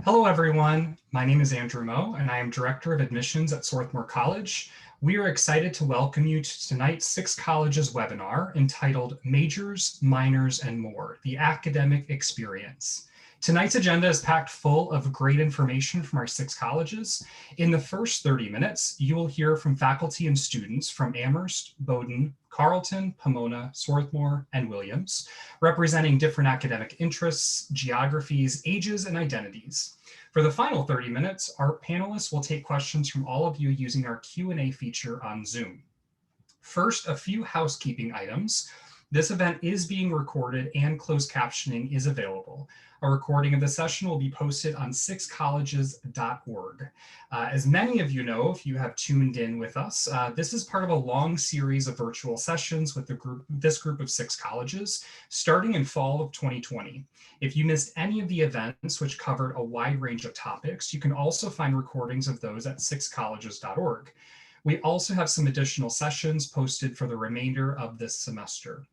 Hello, everyone. My name is Andrew Moe, and I am Director of Admissions at Swarthmore College. We are excited to welcome you to tonight's Six Colleges webinar entitled Majors, Minors, and More, the Academic Experience. Tonight's agenda is packed full of great information from our six colleges. In the first 30 minutes, you will hear from faculty and students from Amherst, Bowdoin, Carleton, Pomona, Swarthmore, and Williams, representing different academic interests, geographies, ages, and identities. For the final 30 minutes, our panelists will take questions from all of you using our Q&A feature on Zoom. First, a few housekeeping items. This event is being recorded and closed captioning is available. A recording of the session will be posted on sixcolleges.org. As many of you know, if you have tuned in with us, this is part of a long series of virtual sessions with this group of six colleges, starting in fall of 2020. If you missed any of the events, which covered a wide range of topics, you can also find recordings of those at sixcolleges.org. We also have some additional sessions posted for the remainder of this semester.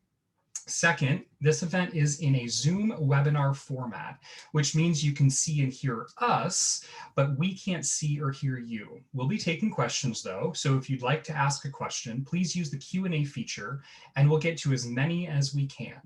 Second, this event is in a Zoom webinar format, which means you can see and hear us, but we can't see or hear you. We'll be taking questions though, so if you'd like to ask a question, please use the Q&A feature and we'll get to as many as we can.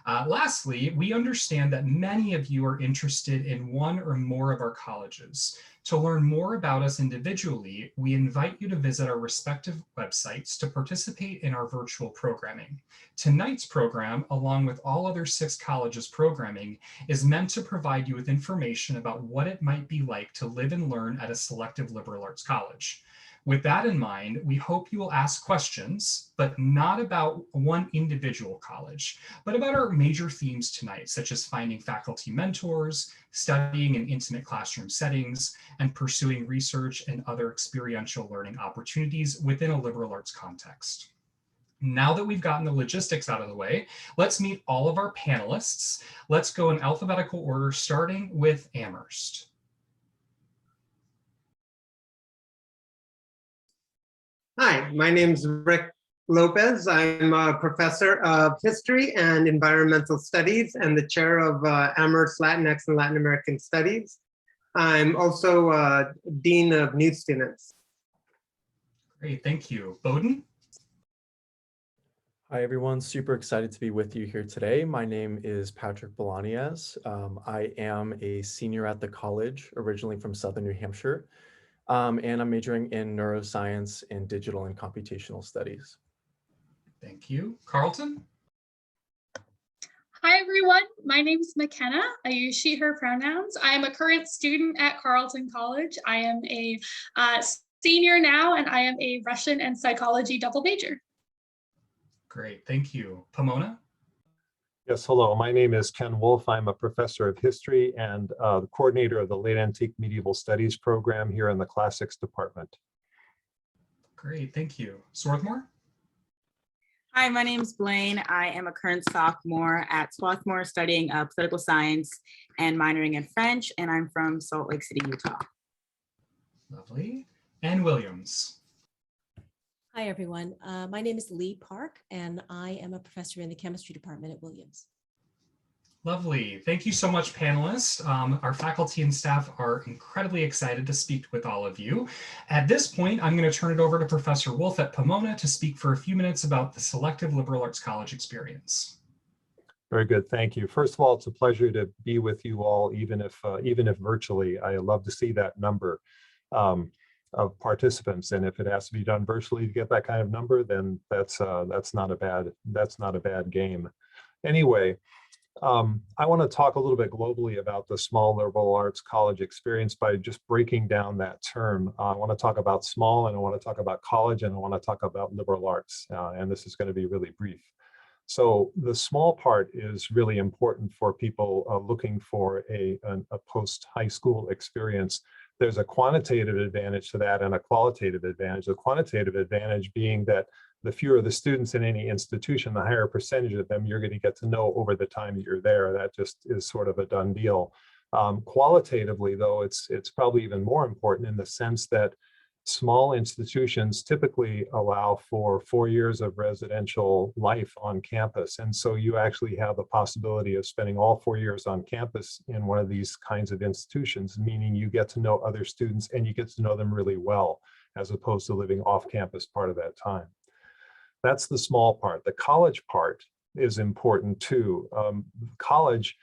Lastly, we understand that many of you are interested in one or more of our colleges. To learn more about us individually, we invite you to visit our respective websites to participate in our virtual programming. Tonight's program, along with all other six colleges programming, is meant to provide you with information about what it might be like to live and learn at a selective liberal arts college. With that in mind, we hope you will ask questions, but not about one individual college, but about our major themes tonight, such as finding faculty mentors, studying in intimate classroom settings, and pursuing research and other experiential learning opportunities within a liberal arts context. Now that we've gotten the logistics out of the way, let's meet all of our panelists. Let's go in alphabetical order, starting with Amherst. Hi, my name is Rick Lopez. I'm a professor of history and environmental studies and the chair of Amherst Latinx and Latin American Studies. I'm also Dean of New Students. Great, thank you. Bowdoin? Hi, everyone. Super excited to be with you here today. My name is Patrick Bolanias. I am a senior at the college, originally from Southern New Hampshire. And I'm majoring in neuroscience and digital and computational studies. Thank you. Carleton? Hi, everyone. My name is McKenna. I use she, her pronouns. I am a current student at Carleton College. I am a senior now, and I am a Russian and psychology double major. Great, thank you. Pomona? Yes, hello. My name is Ken Wolf. I'm a professor of history and the coordinator of the Late Antique Medieval Studies program here in the Classics department. Great, thank you. Swarthmore? Hi, my name is Blaine. I am a current sophomore at Swarthmore studying political science and minoring in French, and I'm from Salt Lake City, Utah. Lovely. And Williams? Hi, everyone. My name is Lee Park, and I am a professor in the chemistry department at Williams. Lovely. Thank you so much, panelists. Our faculty and staff are incredibly excited to speak with all of you. At this point, I'm going to turn it over to Professor Wolf at Pomona to speak for a few minutes about the selective liberal arts college experience. Very good, thank you. First of all, it's a pleasure to be with you all, even if virtually. I love to see that number of participants, and if it has to be done virtually to get that kind of number, then that's not a bad game. Anyway, I want to talk a little bit globally about the small liberal arts college experience by just breaking down that term. I want to talk about small, and I want to talk about college, and I want to talk about liberal arts, and this is going to be really brief. So the small part is really important for people looking for a post-high school experience. There's a quantitative advantage to that and a qualitative advantage. The quantitative advantage being that the fewer the students in any institution, the higher percentage of them you're going to get to know over the time that you're there. That just is sort of a done deal. Qualitatively, though, it's probably even more important in the sense that small institutions typically allow for 4 years of residential life on campus. And so you actually have the possibility of spending all 4 years on campus in one of these kinds of institutions, meaning you get to know other students and you get to know them really well, as opposed to living off campus part of that time. That's the small part. The college part is important too. College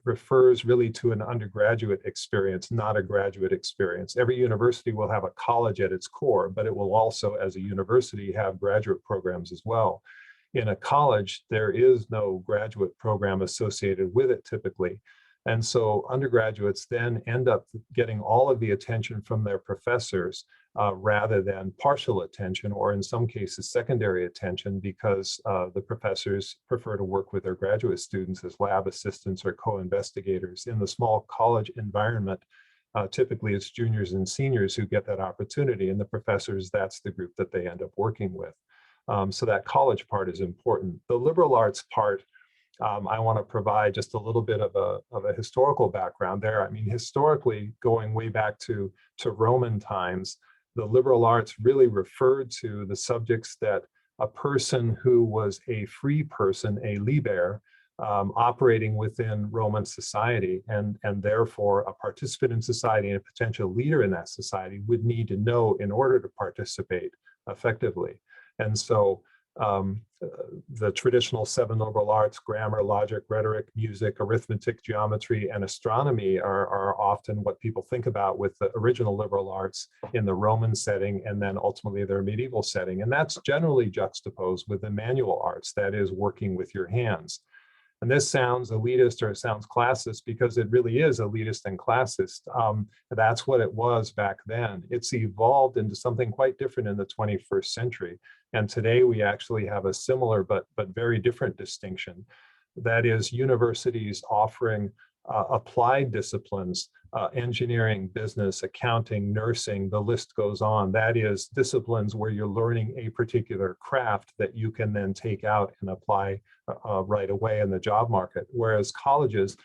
refers really to an undergraduate experience, not a graduate experience. Every university will have a college at its core, but it will also, as a university, have graduate programs as well. In a college, there is no graduate program associated with it typically. And so undergraduates then end up getting all of the attention from their professors rather than partial attention, or in some cases secondary attention, because the professors prefer to work with their graduate students as lab assistants or co-investigators. In the small college environment, typically it's juniors and seniors who get that opportunity, and the professors, that's the group that they end up working with. So that college part is important. The liberal arts part, I want to provide just a little bit of a historical background there. I mean, historically, going way back to Roman times, the liberal arts really referred to the subjects that a person who was a free person, a liber, operating within Roman society, and therefore a participant in society and a potential leader in that society would need to know in order to participate effectively. And so the traditional 7 liberal arts, grammar, logic, rhetoric, music, arithmetic, geometry, and astronomy are often what people think about with the original liberal arts in the Roman setting, and then ultimately their medieval setting. And that's generally juxtaposed with the manual arts, that is, working with your hands. And this sounds elitist or it sounds classist because it really is elitist and classist. That's what it was back then. It's evolved into something quite different in the 21st century. And today we actually have a similar but very different distinction. That is, universities offering applied disciplines, engineering, business, accounting, nursing, the list goes on. That is, disciplines where you're learning a particular craft that you can then take out and apply right away in the job market. Whereas colleges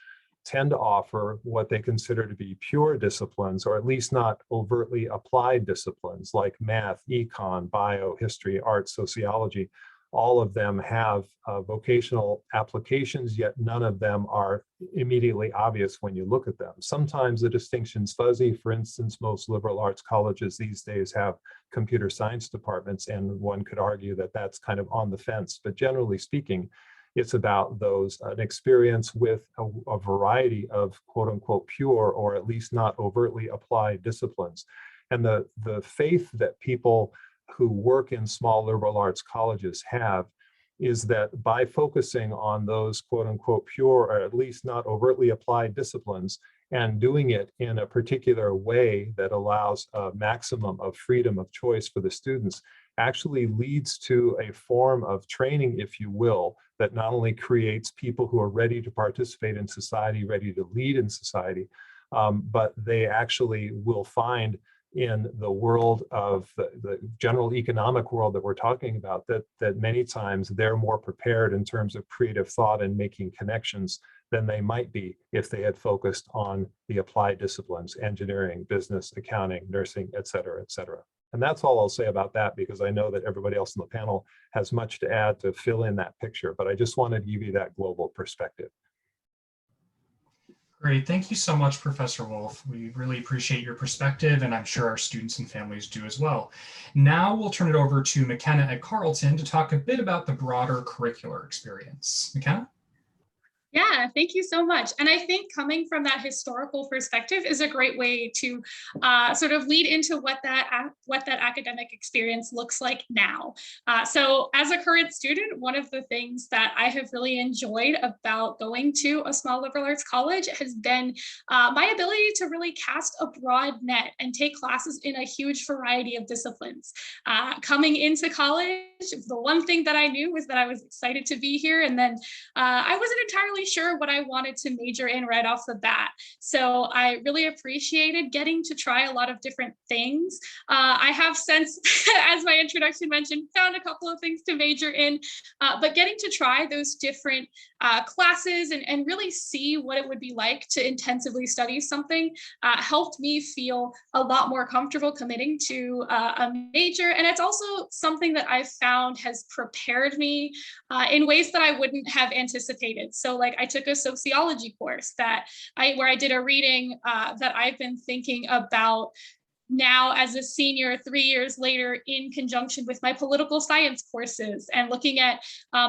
tend to offer what they consider to be pure disciplines, or at least not overtly applied disciplines like math, econ, bio, history, art, sociology. All of them have vocational applications, yet none of them are immediately obvious when you look at them. Sometimes the distinction's fuzzy. For instance, most liberal arts colleges these days have computer science departments, and one could argue that that's kind of on the fence. But generally speaking, it's about an experience with a variety of quote unquote pure, or at least not overtly applied disciplines. And the faith that people who work in small liberal arts colleges have is that by focusing on those quote unquote pure, or at least not overtly applied disciplines, and doing it in a particular way that allows a maximum of freedom of choice for the students, actually leads to a form of training, if you will, that not only creates people who are ready to participate in society, ready to lead in society, but they actually will find in the world of the general economic world that we're talking about, that many times they're more prepared in terms of creative thought and making connections than they might be if they had focused on the applied disciplines, engineering, business, accounting, nursing, et cetera, et cetera. And that's all I'll say about that, because I know that everybody else on the panel has much to add to fill in that picture, but I just wanted to give you that global perspective. Great. Thank you so much, Professor Wolf. We really appreciate your perspective, and I'm sure our students and families do as well. Now we'll turn it over to McKenna at Carleton to talk a bit about the broader curricular experience. McKenna? Yeah, thank you so much. And I think coming from that historical perspective is a great way to sort of lead into what that academic experience looks like now. So as a current student, one of the things that I have really enjoyed about going to a small liberal arts college has been my ability to really cast a broad net and take classes in a huge variety of disciplines. Coming into college, The one thing that I knew was that I was excited to be here. And then I wasn't entirely sure what I wanted to major in right off the bat. So I really appreciated getting to try a lot of different things. I have since, as my introduction mentioned, found a couple of things to major in, but getting to try those different classes and really see what it would be like to intensively study something helped me feel a lot more comfortable committing to a major. And it's also something that I've found has prepared me in ways that I wouldn't have anticipated. So like I took a sociology course where I did a reading that I've been thinking about now as a senior 3 years later in conjunction with my political science courses and looking at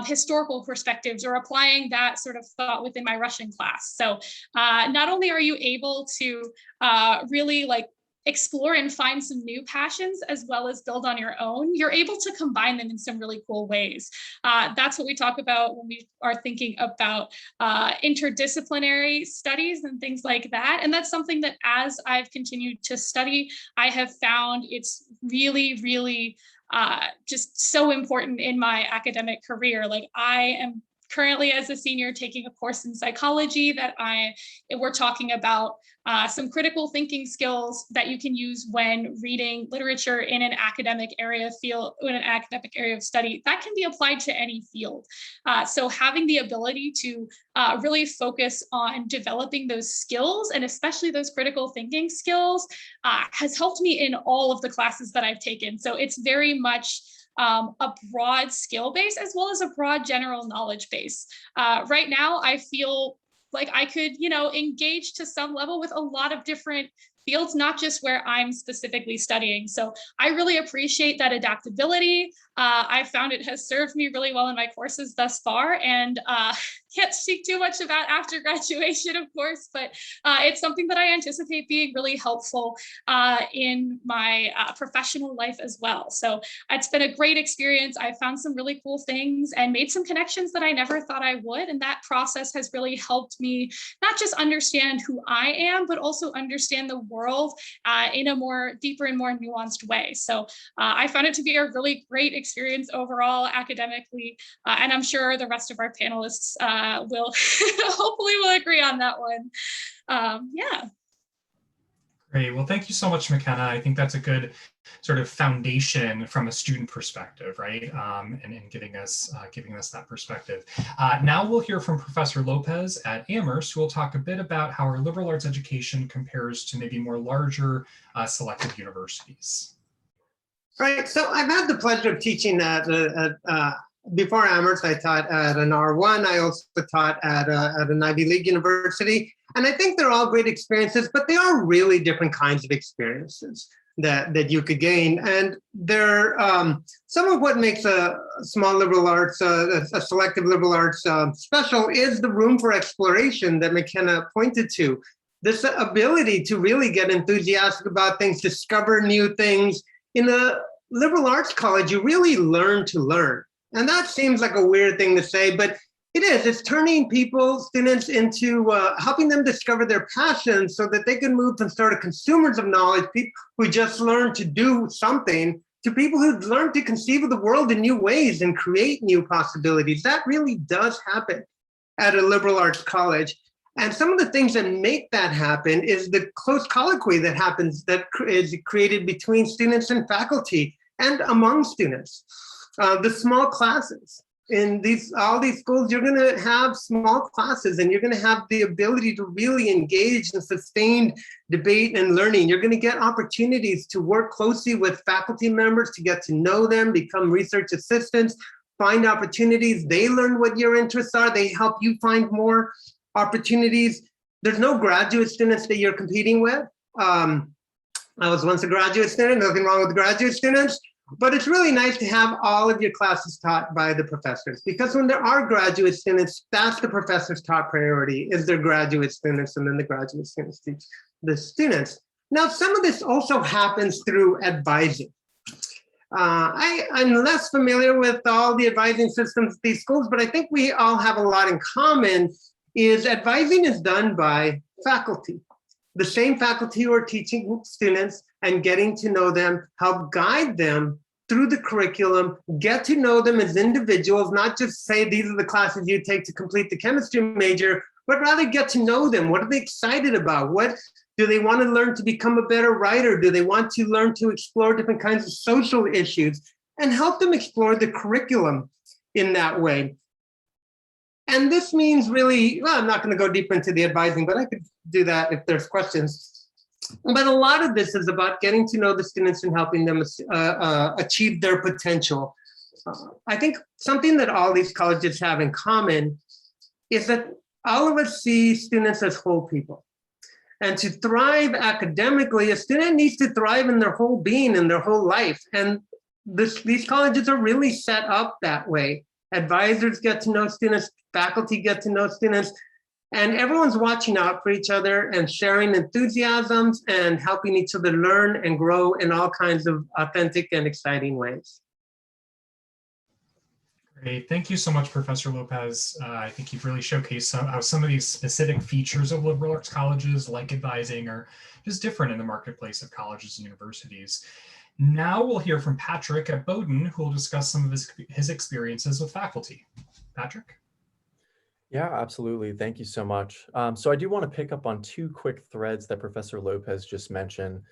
historical perspectives or applying that sort of thought within my Russian class. So not only are you able to really like explore and find some new passions as well as build on your own, you're able to combine them in some really cool ways. That's what we talk about when we are thinking about interdisciplinary studies and things like that. And that's something that as I've continued to study, I have found it's really, really just so important in my academic career. Like I am currently as a senior taking a course in psychology that we're talking about some critical thinking skills that you can use when reading literature in an academic area of study that can be applied to any field. So having the ability to really focus on developing those skills and especially those critical thinking skills has helped me in all of the classes that I've taken. So it's very much a broad skill base as well as a broad general knowledge base. Right now, I feel like I could, engage to some level with a lot of different fields, not just where I'm specifically studying. So I really appreciate that adaptability. I found it has served me really well in my courses thus far, and can't speak too much about after graduation, of course, but it's something that I anticipate being really helpful in my professional life as well. So it's been a great experience. I found some really cool things and made some connections that I never thought I would. And that process has really helped me not just understand who I am, but also understand the world in a more deeper and more nuanced way. So I found it to be a really great experience overall academically, and I'm sure the rest of our panelists will hopefully will agree on that one. Yeah. Great. Well, thank you so much, McKenna. I think that's a good sort of foundation from a student perspective, right? And giving us that perspective. Now we'll hear from Professor Lopez at Amherst, who will talk a bit about how our liberal arts education compares to maybe more larger selective universities. Right. So I've had the pleasure of teaching before Amherst. I taught at an R1. I also taught at an Ivy League university. And I think they're all great experiences, but they are really different kinds of experiences that you could gain. And they're some of what makes a small liberal arts, a selective liberal arts special is the room for exploration that McKenna pointed to. This ability to really get enthusiastic about things, discover new things. In a liberal arts college, you really learn to learn. And that seems like a weird thing to say, but it is. It's turning students into helping them discover their passions so that they can move from sort of consumers of knowledge, people who just learn to do something, to people who learn to conceive of the world in new ways and create new possibilities. That really does happen at a liberal arts college. And some of the things that make that happen is the close colloquy that happens, that is created between students and faculty and among students. The small classes. In all these schools, you're going to have small classes and you're going to have the ability to really engage in sustained debate and learning. You're going to get opportunities to work closely with faculty members, to get to know them, become research assistants, find opportunities. They learn what your interests are. They help you find more opportunities. There's no graduate students that you're competing with. I was once a graduate student, nothing wrong with graduate students, but it's really nice to have all of your classes taught by the professors, because when there are graduate students, that's the professor's top priority, is their graduate students, and then the graduate students teach the students. Now, some of this also happens through advising. I'm less familiar with all the advising systems at these schools, but I think we all have a lot in common. Is advising is done by faculty. The same faculty who are teaching students and getting to know them, help guide them through the curriculum, get to know them as individuals, not just say these are the classes you take to complete the chemistry major, but rather get to know them. What are they excited about? What do they want to learn to become a better writer? Do they want to learn to explore different kinds of social issues? And help them explore the curriculum in that way. And this means really, well, I'm not going to go deeper into the advising, but I could do that if there's questions. But a lot of this is about getting to know the students and helping them achieve their potential. I think something that all these colleges have in common is that all of us see students as whole people. And to thrive academically, a student needs to thrive in their whole being, in their whole life. And these colleges are really set up that way. Advisors get to know students, faculty get to know students, and everyone's watching out for each other and sharing enthusiasms and helping each other learn and grow in all kinds of authentic and exciting ways. Great. Thank you so much, Professor Lopez. I think you've really showcased how some of these specific features of liberal arts colleges, like advising, are just different in the marketplace of colleges and universities. Now we'll hear from Patrick at Bowdoin, who will discuss some of his experiences with faculty. Patrick? Yeah, absolutely. Thank you so much. So I do want to pick up on two quick threads that Professor Lopez just mentioned.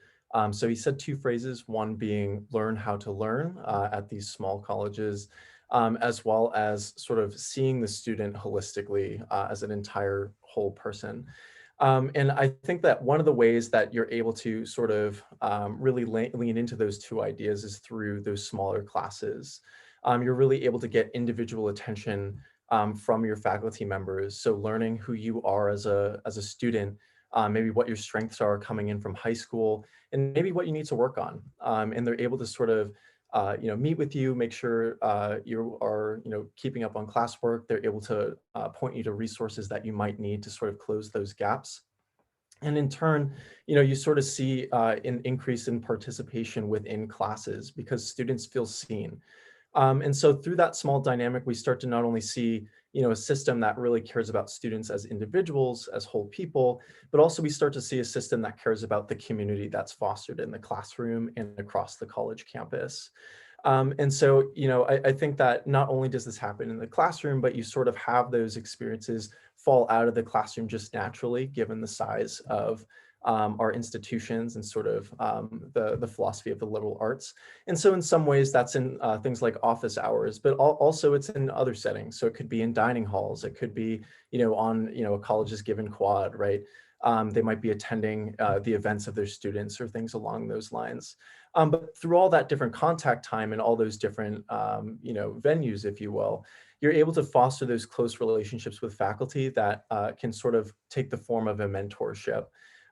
So he said two phrases, one being learn how to learn at these small colleges, as well as sort of seeing the student holistically as an entire whole person. And I think that one of the ways that you're able to sort of really lean into those two ideas is through those smaller classes. You're really able to get individual attention from your faculty members. So learning who you are as a student, maybe what your strengths are coming in from high school, and maybe what you need to work on. And they're able to sort of meet with you, make sure you are, keeping up on classwork. They're able to point you to resources that you might need to sort of close those gaps. And in turn, you sort of see an increase in participation within classes because students feel seen. And so through that small dynamic, we start to not only see, a system that really cares about students as individuals, as whole people, but also we start to see a system that cares about the community that's fostered in the classroom and across the college campus. And so, I think that not only does this happen in the classroom, but you sort of have those experiences fall out of the classroom just naturally, given the size of our institutions and sort of the philosophy of the liberal arts. And so in some ways that's in things like office hours, but also it's in other settings. So it could be in dining halls, it could be, on, a college's given quad, right? They might be attending the events of their students or things along those lines. But through all that different contact time and all those different, venues, if you will, you're able to foster those close relationships with faculty that can sort of take the form of a mentorship.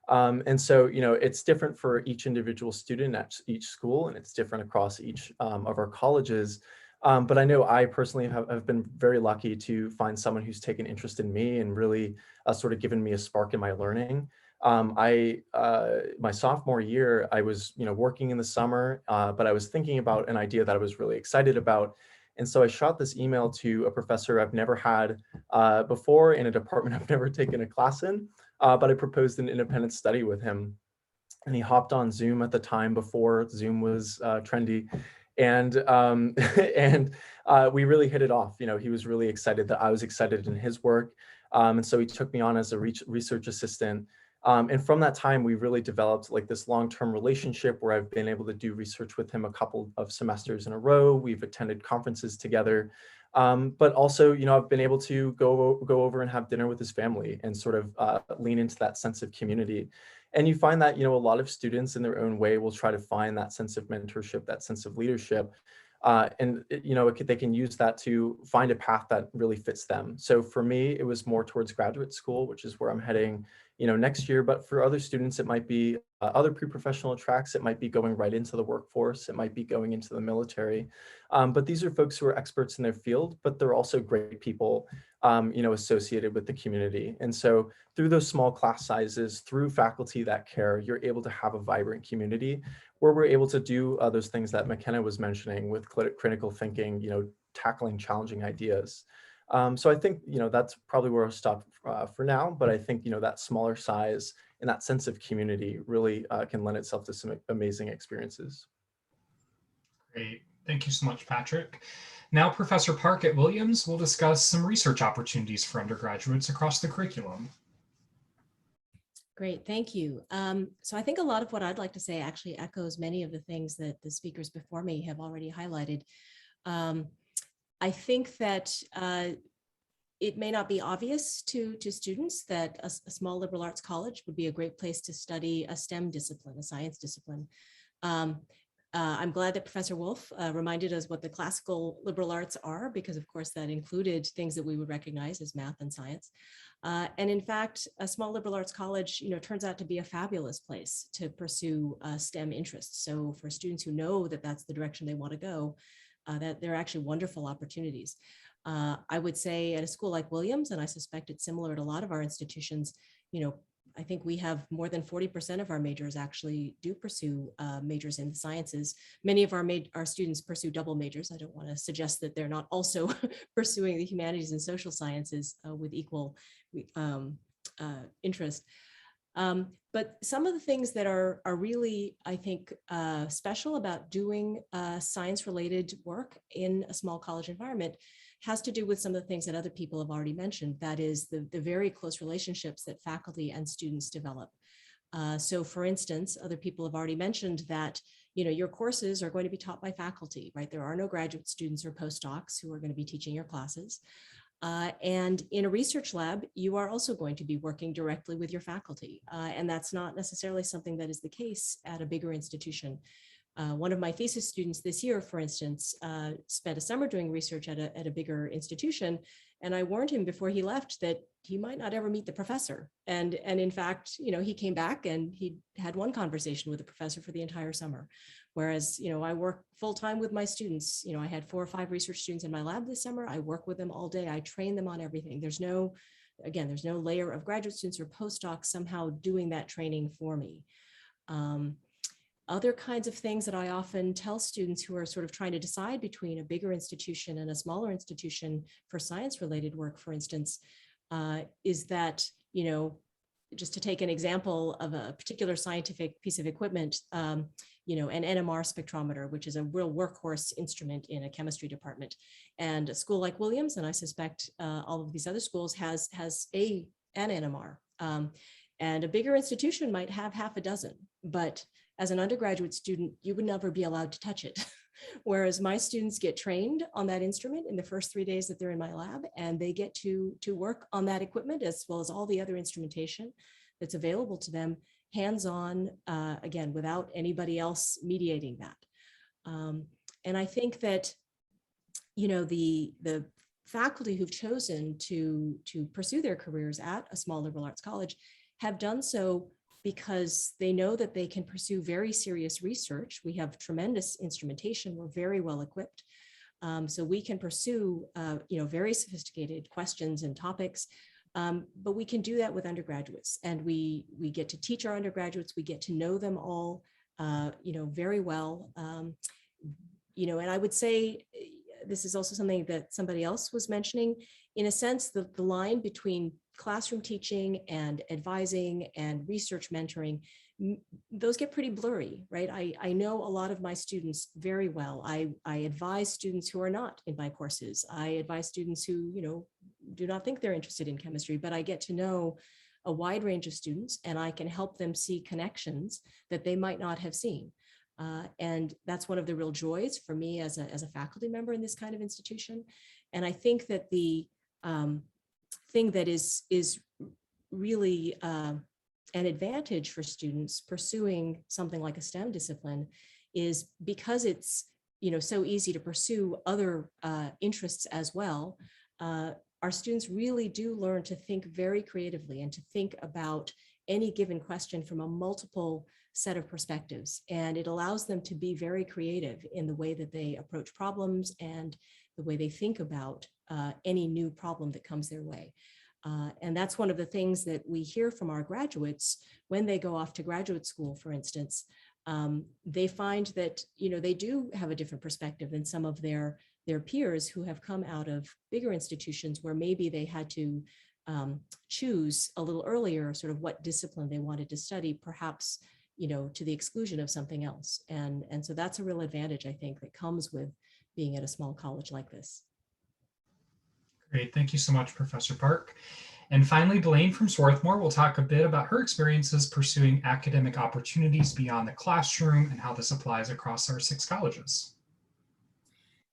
And so, it's different for each individual student at each school, and it's different across each of our colleges. But I know I personally have been very lucky to find someone who's taken interest in me and really sort of given me a spark in my learning. My sophomore year, I was, working in the summer, but I was thinking about an idea that I was really excited about. And so I shot this email to a professor I've never had before in a department I've never taken a class in. But I proposed an independent study with him, and he hopped on Zoom at the time before Zoom was trendy, and we really hit it off. He was really excited that I was excited in his work, and so he took me on as a research assistant. And from that time, we really developed like this long-term relationship where I've been able to do research with him a couple of semesters in a row. We've attended conferences together. But also, I've been able to go over and have dinner with his family and sort of lean into that sense of community. And you find that, a lot of students in their own way will try to find that sense of mentorship, that sense of leadership. They can use that to find a path that really fits them. So for me, it was more towards graduate school, which is where I'm heading, next year. But for other students, it might be other pre-professional tracks. It might be going right into the workforce. It might be going into the military. But these are folks who are experts in their field, but they're also great people, associated with the community. And so through those small class sizes, through faculty that care, you're able to have a vibrant community where we're able to do those things that McKenna was mentioning with critical thinking, tackling challenging ideas. So I think, that's probably where I'll stop for now, but I think, that smaller size and that sense of community really can lend itself to some amazing experiences. Great. Thank you so much, Patrick. Now, Professor Park at Williams will discuss some research opportunities for undergraduates across the curriculum. Great, thank you. So I think a lot of what I'd like to say actually echoes many of the things that the speakers before me have already highlighted. I think that it may not be obvious to students that a small liberal arts college would be a great place to study a STEM discipline, a science discipline. I'm glad that Professor Wolf reminded us what the classical liberal arts are, because of course that included things that we would recognize as math and science. And in fact, a small liberal arts college, turns out to be a fabulous place to pursue STEM interests. So for students who know that that's the direction they want to go, that there are actually wonderful opportunities. I would say at a school like Williams, and I suspect it's similar at a lot of our institutions, I think we have more than 40% of our majors actually do pursue majors in the sciences. Many of our students pursue double majors. I don't want to suggest that they're not also pursuing the humanities and social sciences with equal interest. But some of the things that are really, I think, special about doing science-related work in a small college environment has to do with some of the things that other people have already mentioned. That is the very close relationships that faculty and students develop. So for instance, other people have already mentioned that your courses are going to be taught by faculty, right? There are no graduate students or postdocs who are going to be teaching your classes. And in a research lab, you are also going to be working directly with your faculty. And that's not necessarily something that is the case at a bigger institution. One of my thesis students this year, for instance, spent a summer doing research at a bigger institution. And I warned him before he left that he might not ever meet the professor. And in fact, he came back and he had one conversation with the professor for the entire summer. Whereas, I work full time with my students. I had 4 or 5 research students in my lab this summer. I work with them all day. I train them on everything. There's no layer of graduate students or postdocs somehow doing that training for me. Other kinds of things that I often tell students who are sort of trying to decide between a bigger institution and a smaller institution for science-related work, for instance, is that, just to take an example of a particular scientific piece of equipment, an NMR spectrometer, which is a real workhorse instrument in a chemistry department. And a school like Williams, and I suspect all of these other schools, has an NMR. And a bigger institution might have half a dozen, but as an undergraduate student, you would never be allowed to touch it. Whereas my students get trained on that instrument in the first 3 days that they're in my lab, and they get to work on that equipment as well as all the other instrumentation that's available to them, hands-on, again, without anybody else mediating that. And I think that, the faculty who've chosen to pursue their careers at a small liberal arts college have done so because they know that they can pursue very serious research. We have tremendous instrumentation. We're very well equipped. So we can pursue, very sophisticated questions and topics, but we can do that with undergraduates. And we get to teach our undergraduates. We get to know them all, very well. And I would say, this is also something that somebody else was mentioning, in a sense, the line between classroom teaching and advising and research mentoring, those get pretty blurry, right? I know a lot of my students very well. I advise students who are not in my courses. I advise students who, do not think they're interested in chemistry, but I get to know a wide range of students, and I can help them see connections that they might not have seen. And that's one of the real joys for me as a faculty member in this kind of institution. And I think that the thing that is really an advantage for students pursuing something like a STEM discipline is because it's so easy to pursue other interests as well. Our students really do learn to think very creatively and to think about any given question from a multiple set of perspectives. And it allows them to be very creative in the way that they approach problems and the way they think about any new problem that comes their way. And that's one of the things that we hear from our graduates when they go off to graduate school, for instance. They find that, they do have a different perspective than some of their peers who have come out of bigger institutions where maybe they had to choose a little earlier sort of what discipline they wanted to study, perhaps, to the exclusion of something else. And so that's a real advantage, I think, that comes with being at a small college like this. Great, thank you so much, Professor Park. And finally, Blaine from Swarthmore will talk a bit about her experiences pursuing academic opportunities beyond the classroom and how this applies across our 6 colleges.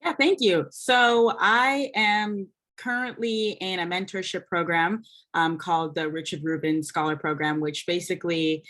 Yeah, thank you. So I am currently in a mentorship program called the Richard Rubin Scholar Program, which basically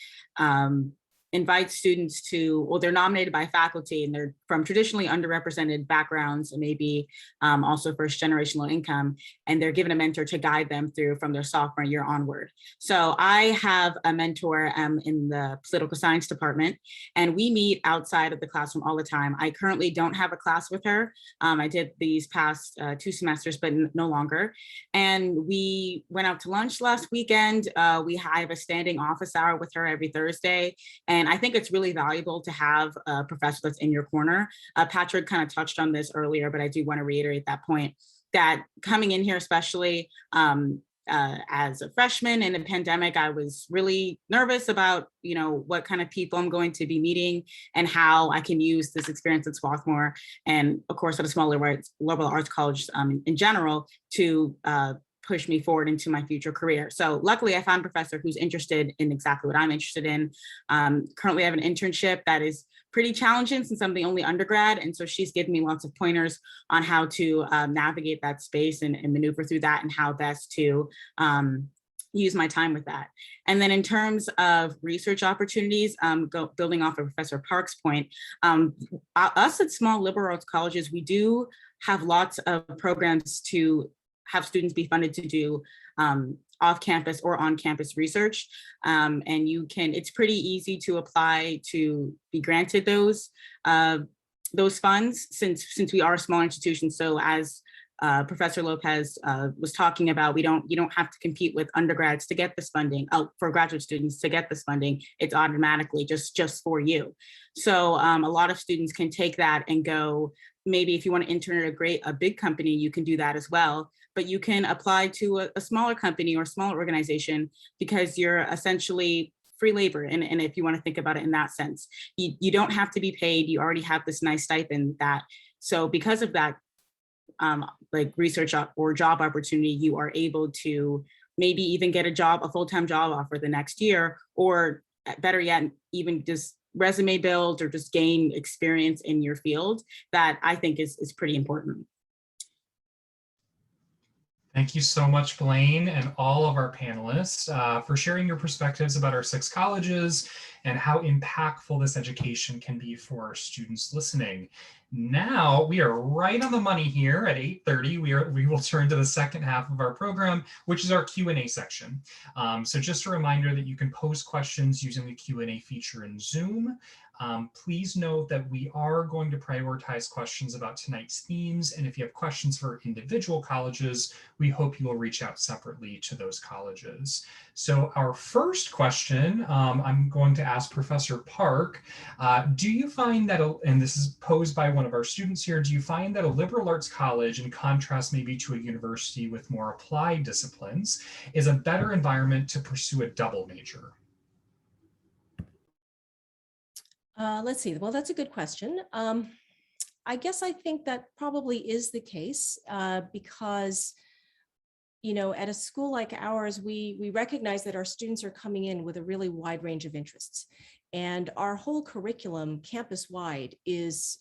invite students to, well, they're nominated by faculty and they're from traditionally underrepresented backgrounds and maybe also first generation low income, and they're given a mentor to guide them through from their sophomore year onward. So I have a mentor in the political science department, and we meet outside of the classroom all the time. I currently don't have a class with her. I did these past 2 semesters, but no longer. And we went out to lunch last weekend. I have a standing office hour with her every Thursday. And I think it's really valuable to have a professor that's in your corner. Patrick kind of touched on this earlier, but I do want to reiterate that point, that coming in here, especially as a freshman in the pandemic, I was really nervous about, what kind of people I'm going to be meeting and how I can use this experience at Swarthmore and of course at a small liberal arts college in general to push me forward into my future career. So luckily I found a professor who's interested in exactly what I'm interested in. Currently I have an internship that is pretty challenging since I'm the only undergrad. And so she's given me lots of pointers on how to navigate that space and maneuver through that and how best to use my time with that. And then in terms of research opportunities, building off of Professor Park's point, us at small liberal arts colleges, we do have lots of programs to have students be funded to do off-campus or on-campus research. And it's pretty easy to apply to be granted those funds since we are a small institution. So as Professor Lopez was talking about, you don't have to compete with undergrads to get this funding. For graduate students to get this funding, it's automatically just for you. So a lot of students can take that and go, maybe if you want to intern at a big company, you can do that as well. But you can apply to a smaller company or smaller organization because you're essentially free labor. And if you want to think about it in that sense, you don't have to be paid. You already have this nice stipend that. So because of that, like research or job opportunity, you are able to maybe even get a full-time job offer the next year, or better yet, even just resume build or just gain experience in your field. That I think is pretty important. Thank you so much, Blaine, and all of our panelists for sharing your perspectives about our 6 colleges and how impactful this education can be for our students listening. Now we are right on the money here at 8:30. We will turn to the second half of our program, which is our Q&A section. So just a reminder that you can pose questions using the Q&A feature in Zoom. Please note that we are going to prioritize questions about tonight's themes, and if you have questions for individual colleges, we hope you will reach out separately to those colleges. So our first question, I'm going to ask Professor Park, do you find that, and this is posed by one of our students here, do you find that a liberal arts college, in contrast maybe to a university with more applied disciplines, is a better environment to pursue a double major? Let's see. Well, that's a good question. I guess I think that probably is the case because, at a school like ours, we recognize that our students are coming in with a really wide range of interests, and our whole curriculum, campus-wide, is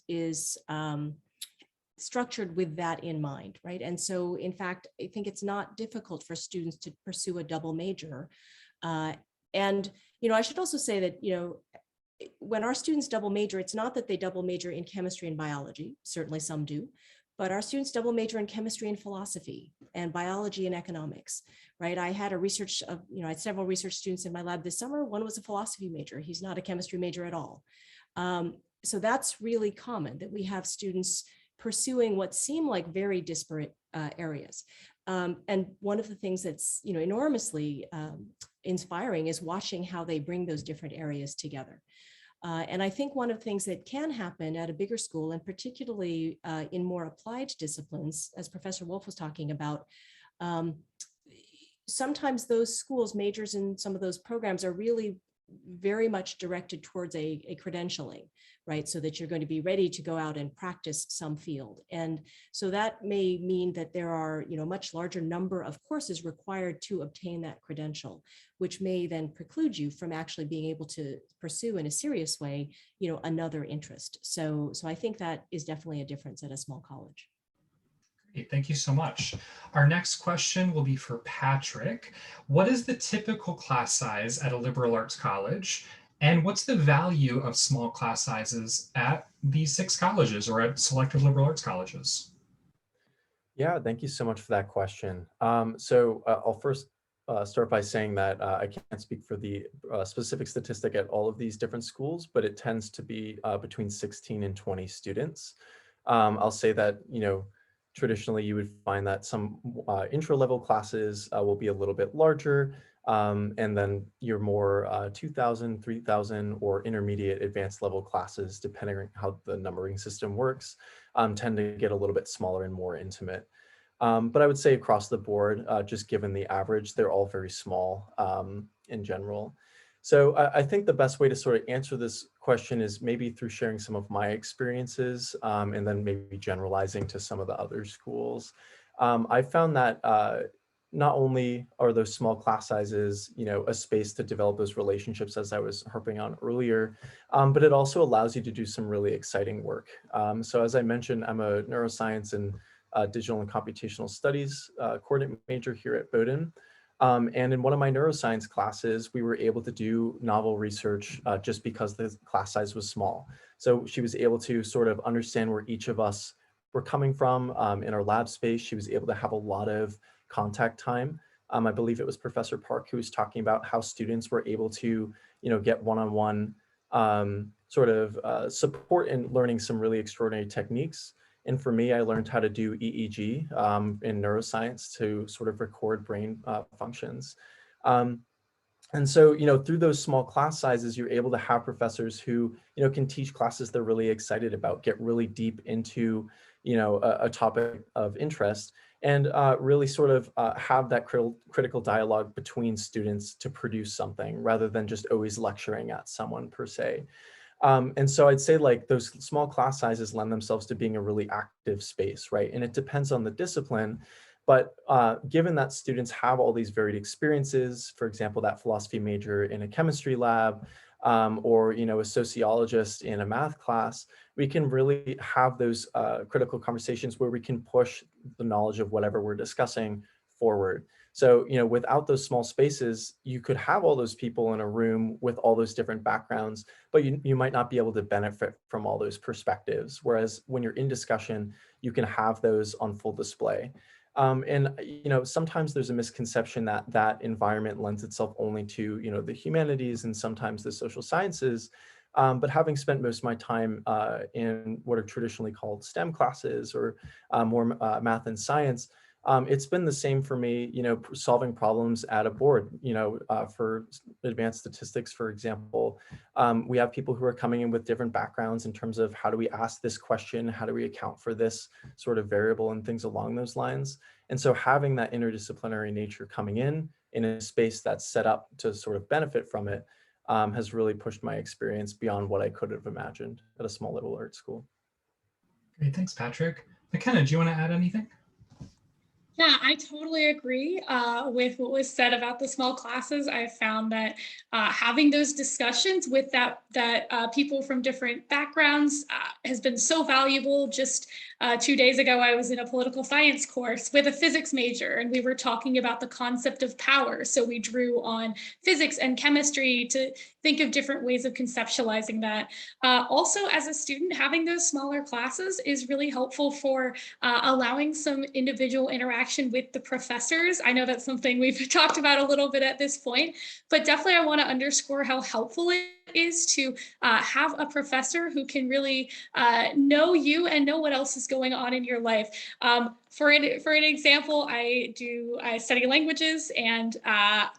structured with that in mind, right? And so, in fact, I think it's not difficult for students to pursue a double major. And I should also say that when our students double major, it's not that they double major in chemistry and biology, certainly some do, but our students double major in chemistry and philosophy and biology and economics, right? I had I had several research students in my lab this summer. One was a philosophy major. He's not a chemistry major at all. So that's really common, that we have students pursuing what seem like very disparate areas. And one of the things that's enormously inspiring is watching how they bring those different areas together. And I think one of the things that can happen at a bigger school, and particularly in more applied disciplines, as Professor Wolf was talking about, sometimes those schools, majors in some of those programs are really very much directed towards a credentialing, right? So that you're going to be ready to go out and practice some field. And so that may mean that there are, much larger number of courses required to obtain that credential, which may then preclude you from actually being able to pursue in a serious way, another interest. So I think that is definitely a difference at a small college. Great, thank you so much. Our next question will be for Patrick. What is the typical class size at a liberal arts college? And what's the value of small class sizes at these 6 colleges or at selected liberal arts colleges? Yeah, thank you so much for that question. I'll first start by saying that I can't speak for the specific statistic at all of these different schools, but it tends to be between 16 and 20 students. I'll say that, traditionally you would find that some intro level classes will be a little bit larger, and then your more 2,000, 3,000 or intermediate advanced level classes, depending on how the numbering system works, tend to get a little bit smaller and more intimate. But I would say across the board, just given the average, they're all very small in general. So I think the best way to sort of answer this question is maybe through sharing some of my experiences and then maybe generalizing to some of the other schools. I found that not only are those small class sizes, a space to develop those relationships as I was harping on earlier, but it also allows you to do some really exciting work. So as I mentioned, I'm a neuroscience and digital and computational studies coordinate major here at Bowdoin. And in one of my neuroscience classes, we were able to do novel research just because the class size was small. So she was able to sort of understand where each of us were coming from in our lab space. She was able to have a lot of contact time. I believe it was Professor Park who was talking about how students were able to, get one-on-one sort of support in learning some really extraordinary techniques. And for me, I learned how to do EEG in neuroscience to sort of record brain functions. And so, through those small class sizes, you're able to have professors who, can teach classes they're really excited about, get really deep into, a topic of interest, and really sort of have that critical dialogue between students to produce something rather than just always lecturing at someone per se. And so I'd say like those small class sizes lend themselves to being a really active space, right? And it depends on the discipline, but given that students have all these varied experiences, for example, that philosophy major in a chemistry lab, or a sociologist in a math class, we can really have those critical conversations where we can push the knowledge of whatever we're discussing forward. So, without those small spaces, you could have all those people in a room with all those different backgrounds, but you might not be able to benefit from all those perspectives. Whereas when you're in discussion, you can have those on full display. And sometimes there's a misconception that that environment lends itself only to, the humanities and sometimes the social sciences. But having spent most of my time in what are traditionally called STEM classes or more math and science, it's been the same for me, solving problems at a board, for advanced statistics, for example. We have people who are coming in with different backgrounds in terms of how do we ask this question? How do we account for this sort of variable and things along those lines? And so having that interdisciplinary nature coming in a space that's set up to sort of benefit from it has really pushed my experience beyond what I could have imagined at a small liberal arts school. Great, thanks, Patrick. McKenna, do you want to add anything? Yeah, I totally agree with what was said about the small classes. I found that having those discussions with that people from different backgrounds has been so valuable. Just 2 days ago, I was in a political science course with a physics major, and we were talking about the concept of power. So we drew on physics and chemistry to think of different ways of conceptualizing that. Also, as a student, having those smaller classes is really helpful for allowing some individual interaction with the professors. I know that's something we've talked about a little bit at this point, but definitely I want to underscore how helpful it is to have a professor who can really know you and know what else is going on in your life. For an example, I study languages, and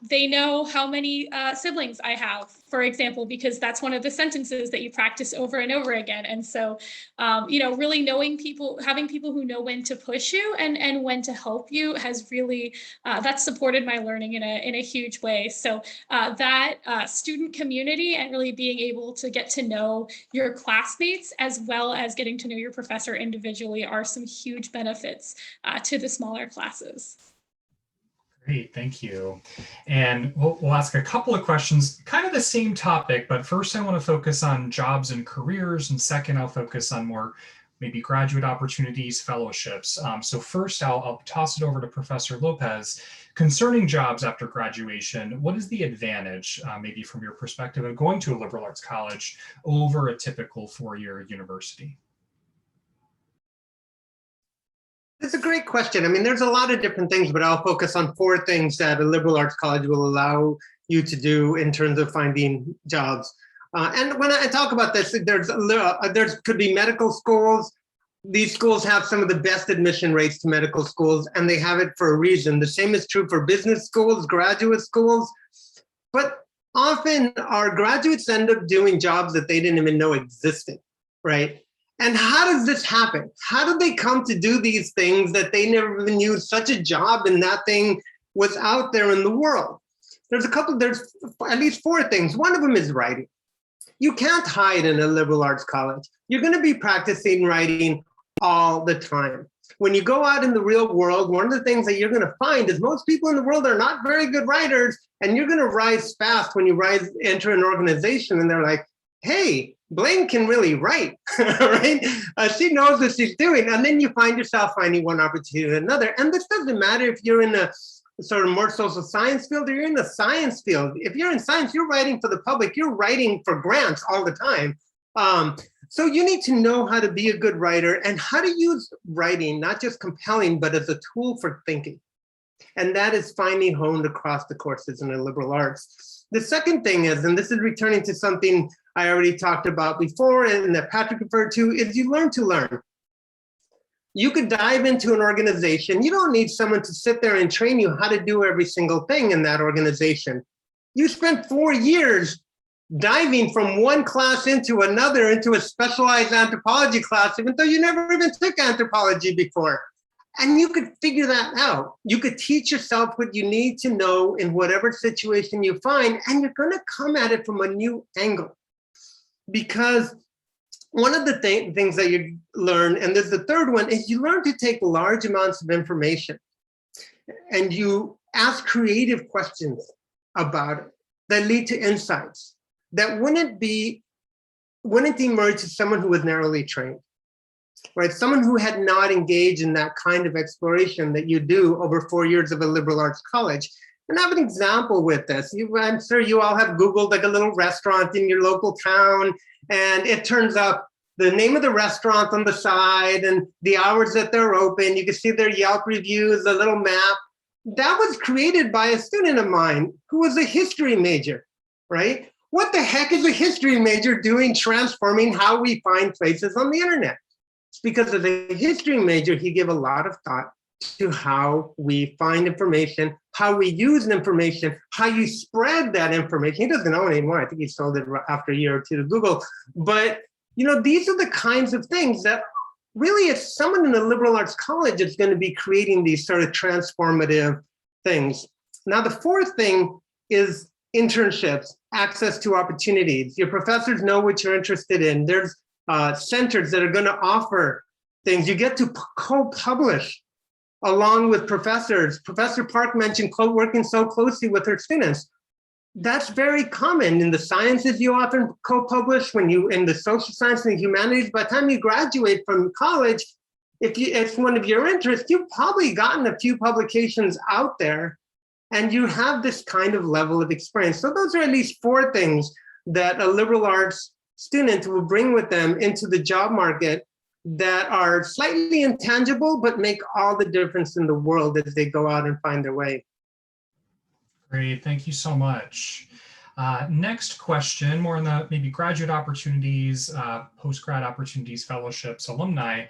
they know how many siblings I have for example, because that's one of the sentences that you practice over and over again. And so, really knowing people, having people who know when to push you and when to help you has really, that's supported my learning in a huge way. So that student community and really being able to get to know your classmates as well as getting to know your professor individually are some huge benefits to the smaller classes. Great, thank you. And we'll ask a couple of questions, kind of the same topic, but first I want to focus on jobs and careers, and second I'll focus on more maybe graduate opportunities, fellowships. So first I'll toss it over to Professor Lopez. Concerning jobs after graduation, what is the advantage, maybe from your perspective, of going to a liberal arts college over a typical four-year university? It's a great question. I mean, there's a lot of different things, but I'll focus on 4 things that a liberal arts college will allow you to do in terms of finding jobs. And when I talk about this, there could be medical schools. These schools have some of the best admission rates to medical schools, and they have it for a reason. The same is true for business schools, graduate schools. But often our graduates end up doing jobs that they didn't even know existed, right? And how does this happen? How do they come to do these things that they never even knew such a job and that thing was out there in the world? There's at least 4 things. One of them is writing. You can't hide in a liberal arts college. You're going to be practicing writing all the time. When you go out in the real world, one of the things that you're going to find is most people in the world are not very good writers, and you're going to rise fast when you enter an organization and they're like, hey, Blaine can really write, right? She knows what she's doing. And then you find yourself finding one opportunity or another. And this doesn't matter if you're in a sort of more social science field or you're in the science field. If you're in science, you're writing for the public, you're writing for grants all the time. So you need to know how to be a good writer and how to use writing, not just compelling, but as a tool for thinking. And that is finely honed across the courses in the liberal arts. The second thing is, and this is returning to something I already talked about before and that Patrick referred to, is you learn to learn. You could dive into an organization. You don't need someone to sit there and train you how to do every single thing in that organization. You spent 4 years diving from one class into another, into a specialized anthropology class, even though you never even took anthropology before. And you could figure that out. You could teach yourself what you need to know in whatever situation you find, and you're going to come at it from a new angle. Because one of the things that you learn, and there's the third one, is you learn to take large amounts of information and you ask creative questions about it that lead to insights that wouldn't emerge to someone who was narrowly trained, right? Someone who had not engaged in that kind of exploration that you do over 4 years of a liberal arts college. And I have an example with this. I'm sure you all have Googled like a little restaurant in your local town, and it turns up the name of the restaurant on the side and the hours that they're open. You can see their Yelp reviews, a little map. That was created by a student of mine who was a history major, right? What the heck is a history major doing transforming how we find places on the internet? It's because as a history major, he gave a lot of thought to how we find information, how we use information, how you spread that information. He doesn't know anymore. I think he sold it after a year or two to Google. But these are the kinds of things that really, if someone in a liberal arts college is going to be creating these sort of transformative things. Now, the fourth thing is internships, access to opportunities. Your professors know what you're interested in. There's centers that are going to offer things. You get to co-publish along with professors. Professor Park mentioned working so closely with her students. That's very common in the sciences. You often co-publish in the social science and humanities. By the time you graduate from college, if it's one of your interests, you've probably gotten a few publications out there and you have this kind of level of experience. So those are at least 4 things that a liberal arts student will bring with them into the job market that are slightly intangible, but make all the difference in the world as they go out and find their way. Great, thank you so much. Next question, more on the maybe graduate opportunities, post-grad opportunities, fellowships, alumni.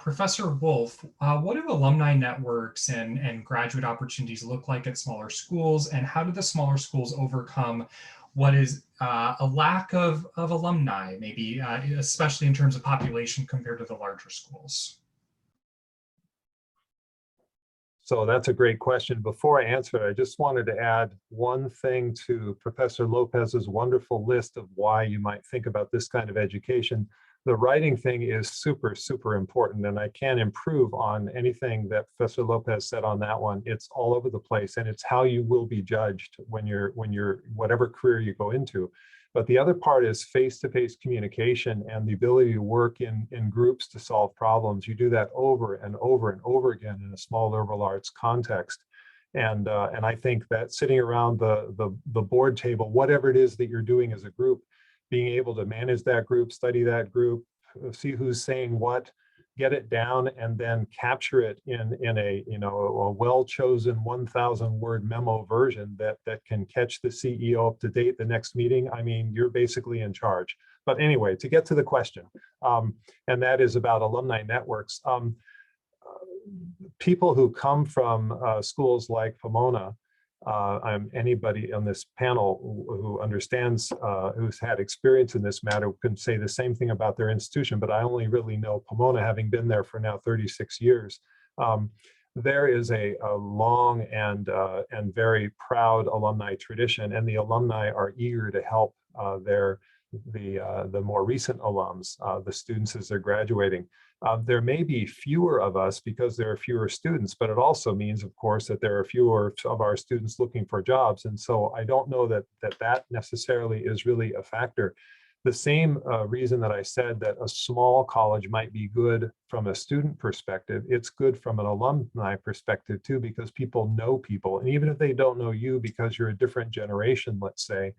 Professor Wolf, what do alumni networks and graduate opportunities look like at smaller schools, and how do the smaller schools overcome what is a lack of alumni, maybe especially in terms of population compared to the larger schools? So that's a great question. Before I answer it, I just wanted to add one thing to Professor Lopez's wonderful list of why you might think about this kind of education. The writing thing is super, super important, and I can't improve on anything that Professor Lopez said on that one. It's all over the place, and it's how you will be judged when you're whatever career you go into. But the other part is face-to-face communication and the ability to work in groups to solve problems. You do that over and over and over again in a small liberal arts context. And I think that sitting around the board table, whatever it is that you're doing as a group, being able to manage that group, study that group, see who's saying what, get it down, and then capture it in a a well-chosen 1,000-word memo version that can catch the CEO up to date the next meeting. I mean, you're basically in charge. But anyway, to get to the question, and that is about alumni networks. People who come from schools like Pomona, anybody on this panel who understands, who's had experience in this matter can say the same thing about their institution, but I only really know Pomona, having been there for now 36 years. There is a long and very proud alumni tradition, and the alumni are eager to help the more recent alums, the students as they're graduating. There may be fewer of us because there are fewer students, but it also means, of course, that there are fewer of our students looking for jobs. And so I don't know that necessarily is really a factor. The same reason that I said that a small college might be good from a student perspective, it's good from an alumni perspective too, because people know people. And even if they don't know you because you're a different generation, let's say,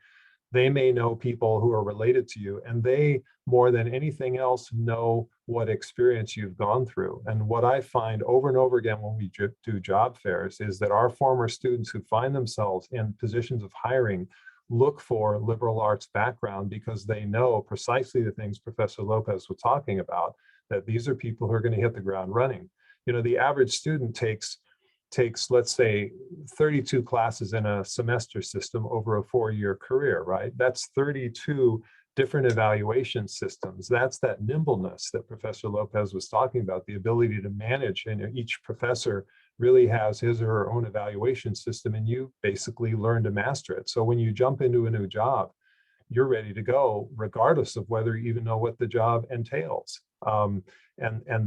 they may know people who are related to you, and they, more than anything else, know what experience you've gone through. And what I find over and over again when we do job fairs is that our former students who find themselves in positions of hiring look for liberal arts background because they know precisely the things Professor Lopez was talking about, that these are people who are going to hit the ground running. You know, the average student takes, let's say, 32 classes in a semester system over a 4-year career, right? That's 32 different evaluation systems. That's that nimbleness that Professor Lopez was talking about, the ability to manage, and each professor really has his or her own evaluation system, and you basically learn to master it. So when you jump into a new job, you're ready to go, regardless of whether you even know what the job entails. And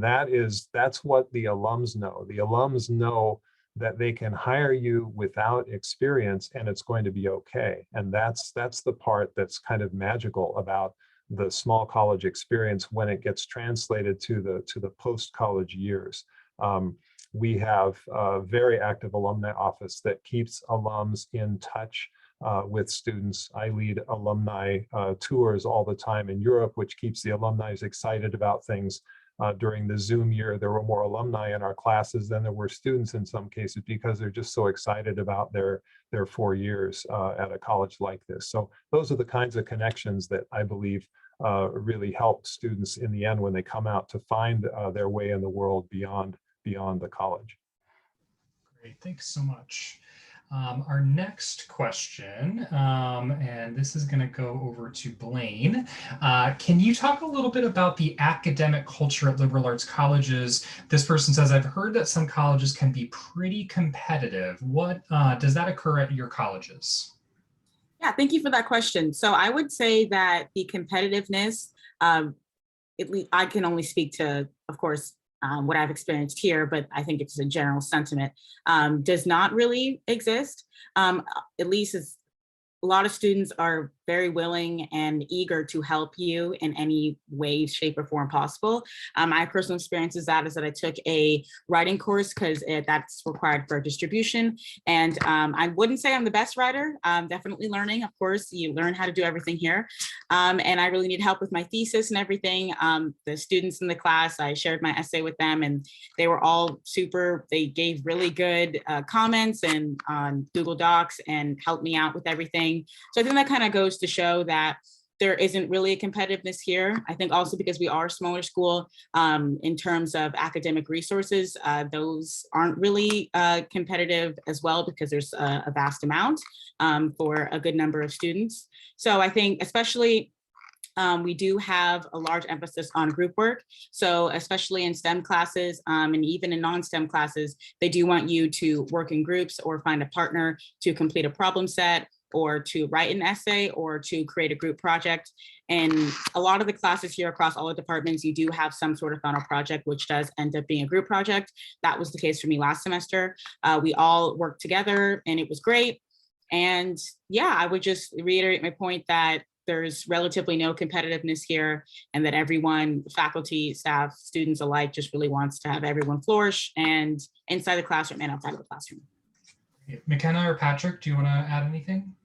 that's what the alums know. The alums know that they can hire you without experience and it's going to be okay. And that's the part that's kind of magical about the small college experience when it gets translated to the post-college years. We have a very active alumni office that keeps alums in touch with students. I lead alumni tours all the time in Europe, which keeps the alumni excited about things. During the Zoom year, there were more alumni in our classes than there were students in some cases because they're just so excited about their 4 years at a college like this. So those are the kinds of connections that I believe really help students in the end when they come out to find their way in the world beyond the college. Great, thanks so much. Our next question, and this is going to go over to Blaine. Can you talk a little bit about the academic culture at liberal arts colleges? This person says, I've heard that some colleges can be pretty competitive. What does that occur at your colleges? Yeah, thank you for that question. So I would say that the competitiveness, I can only speak to, of course, what I've experienced here, but I think it's a general sentiment, does not really exist. At least a lot of students are very willing and eager to help you in any way, shape, or form possible. My personal experience is that I took a writing course because that's required for distribution. And I wouldn't say I'm the best writer. I'm definitely learning. Of course, you learn how to do everything here. And I really need help with my thesis and everything. The students in the class, I shared my essay with them and they were all super. They gave really good comments and on Google Docs and helped me out with everything. So I think that kind of goes to show that there isn't really a competitiveness here. I think also because we are a smaller school, in terms of academic resources, those aren't really competitive as well, because there's a vast amount for a good number of students. So I think especially we do have a large emphasis on group work. So especially in STEM classes and even in non-STEM classes, they do want you to work in groups or find a partner to complete a problem set, or to write an essay, or to create a group project. And a lot of the classes here across all the departments, you do have some sort of final project, which does end up being a group project. That was the case for me last semester. We all worked together and it was great. And yeah, I would just reiterate my point that there's relatively no competitiveness here, and that everyone, faculty, staff, students alike, just really wants to have everyone flourish, and inside the classroom and outside of the classroom. McKenna or Patrick, do you want to add anything?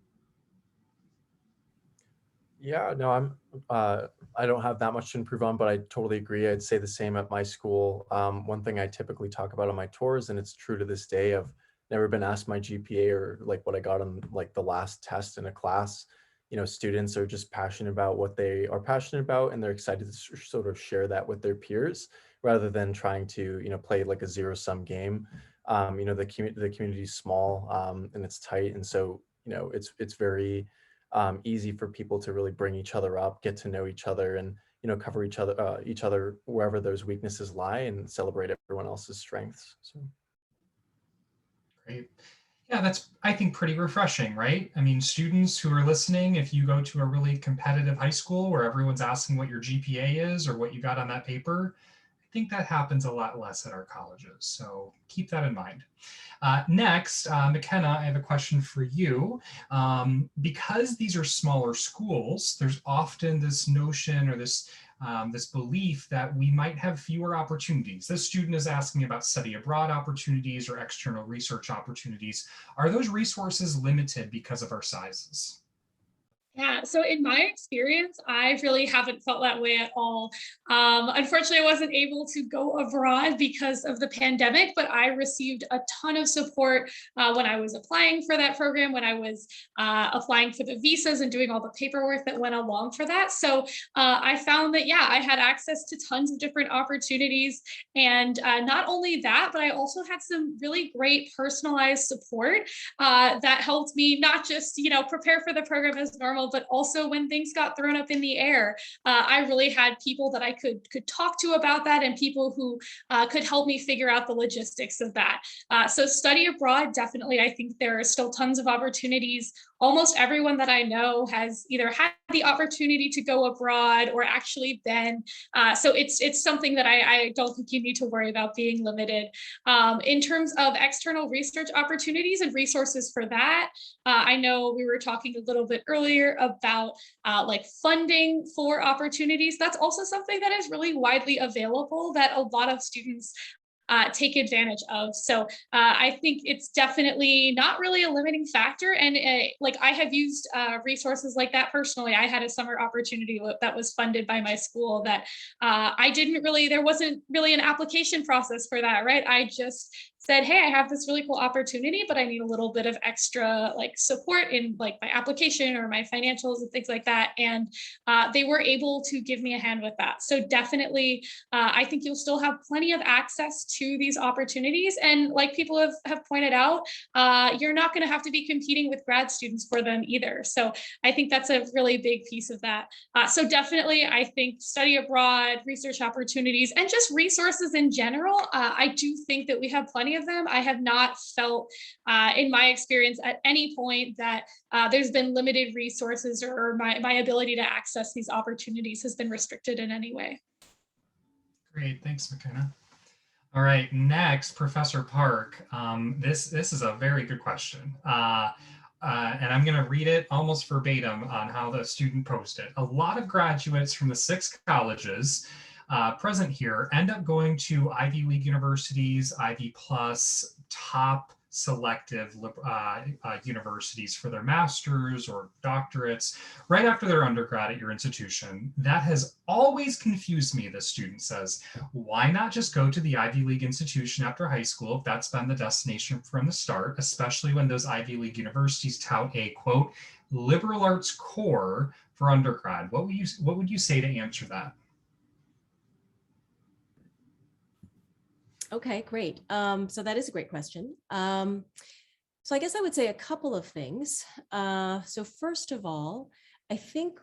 Yeah, no, I don't have that much to improve on, but I totally agree. I'd say the same at my school. One thing I typically talk about on my tours, and it's true to this day, I've never been asked my GPA or like what I got on like the last test in a class. You know, students are just passionate about what they are passionate about, and they're excited to sort of share that with their peers, rather than trying to, you know, play like a zero-sum game. You know, the community is small and it's tight, and so, you know, it's very easy for people to really bring each other up, get to know each other, and, you know, cover each other wherever those weaknesses lie, and celebrate everyone else's strengths. So great. Yeah, that's, I think, pretty refreshing, right? I mean, students who are listening, if you go to a really competitive high school where everyone's asking what your GPA is or what you got on that paper, I think that happens a lot less at our colleges. So keep that in mind. Next, McKenna, I have a question for you. Because these are smaller schools, there's often this notion or this belief that we might have fewer opportunities. This student is asking about study abroad opportunities or external research opportunities. Are those resources limited because of our sizes? Yeah, so in my experience, I really haven't felt that way at all. Unfortunately, I wasn't able to go abroad because of the pandemic, but I received a ton of support when I was applying for that program, when I was applying for the visas and doing all the paperwork that went along for that. So I found that, yeah, I had access to tons of different opportunities. And not only that, but I also had some really great personalized support that helped me not just, you know, prepare for the program as normal, but also when things got thrown up in the air, I really had people that I could talk to about that, and people who could help me figure out the logistics of that. So study abroad, definitely, I think there are still tons of opportunities. Almost everyone that I know has either had the opportunity to go abroad or actually been. So it's something that I don't think you need to worry about being limited. In terms of external research opportunities and resources for that, I know we were talking a little bit earlier about like funding for opportunities. That's also something that is really widely available that a lot of students take advantage of. So I think it's definitely not really a limiting factor. And like I have used resources like that personally. I had a summer opportunity that was funded by my school that there wasn't really an application process for that, right? I just said, hey, I have this really cool opportunity, but I need a little bit of extra like support in like my application or my financials and things like that. And they were able to give me a hand with that. So definitely, I think you'll still have plenty of access to these opportunities. And like people have pointed out, you're not going to have to be competing with grad students for them either. So I think that's a really big piece of that. So definitely, I think study abroad, research opportunities, and just resources in general, I do think that we have plenty of them. I have not felt in my experience at any point that there's been limited resources or my ability to access these opportunities has been restricted in any way. Great, thanks, McKenna. All right, next, Professor Park. This is a very good question. And I'm going to read it almost verbatim on how the student posted. A lot of graduates from the 6 colleges present here end up going to Ivy League universities, Ivy Plus, top selective universities for their master's or doctorates right after their undergrad at your institution. That has always confused me, this student says. Why not just go to the Ivy League institution after high school if that's been the destination from the start, especially when those Ivy League universities tout a, quote, liberal arts core for undergrad? What would you say to answer that? Okay, great. So that is a great question. So I guess I would say a couple of things. So first of all, I think